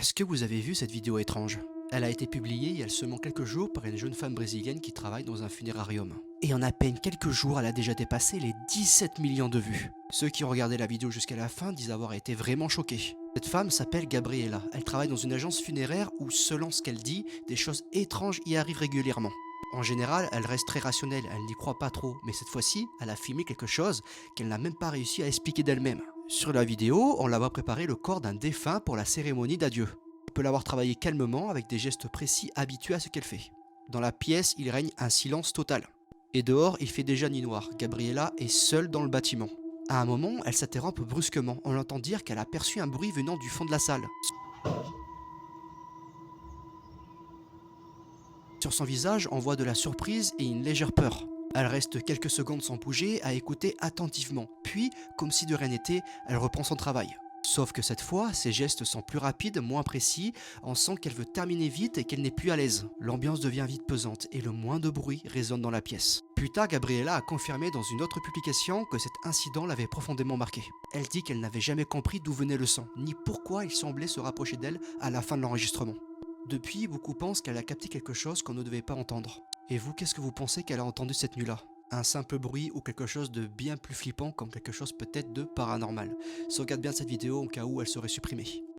Est-ce que vous avez vu cette vidéo étrange? Elle a été publiée il y a seulement quelques jours par une jeune femme brésilienne qui travaille dans un funérarium. Et en à peine quelques jours, elle a déjà dépassé les 17 millions de vues. Ceux qui ont regardé la vidéo jusqu'à la fin disent avoir été vraiment choqués. Cette femme s'appelle Gabriela. Elle travaille dans une agence funéraire où, selon ce qu'elle dit, des choses étranges y arrivent régulièrement. En général, elle reste très rationnelle, elle n'y croit pas trop, mais cette fois-ci, elle a filmé quelque chose qu'elle n'a même pas réussi à expliquer d'elle-même. Sur la vidéo, on la voit préparer le corps d'un défunt pour la cérémonie d'adieu. On peut l'avoir travaillé calmement avec des gestes précis habitués à ce qu'elle fait. Dans la pièce, il règne un silence total. Et dehors, il fait déjà nuit noire. Gabriela est seule dans le bâtiment. À un moment, elle s'interrompt brusquement. On entend dire qu'elle a perçu un bruit venant du fond de la salle. Sur son visage, on voit de la surprise et une légère peur. Elle reste quelques secondes sans bouger, à écouter attentivement. Puis, comme si de rien n'était, elle reprend son travail. Sauf que cette fois, ses gestes sont plus rapides, moins précis, on sent qu'elle veut terminer vite et qu'elle n'est plus à l'aise. L'ambiance devient vite pesante et le moins de bruit résonne dans la pièce. Plus tard, Gabriela a confirmé dans une autre publication que cet incident l'avait profondément marquée. Elle dit qu'elle n'avait jamais compris d'où venait le son, ni pourquoi il semblait se rapprocher d'elle à la fin de l'enregistrement. Depuis, beaucoup pensent qu'elle a capté quelque chose qu'on ne devait pas entendre. Et vous, qu'est-ce que vous pensez qu'elle a entendu cette nuit-là? Un simple bruit ou quelque chose de bien plus flippant, comme quelque chose peut-être de paranormal? Sauvegarde bien cette vidéo au cas où elle serait supprimée.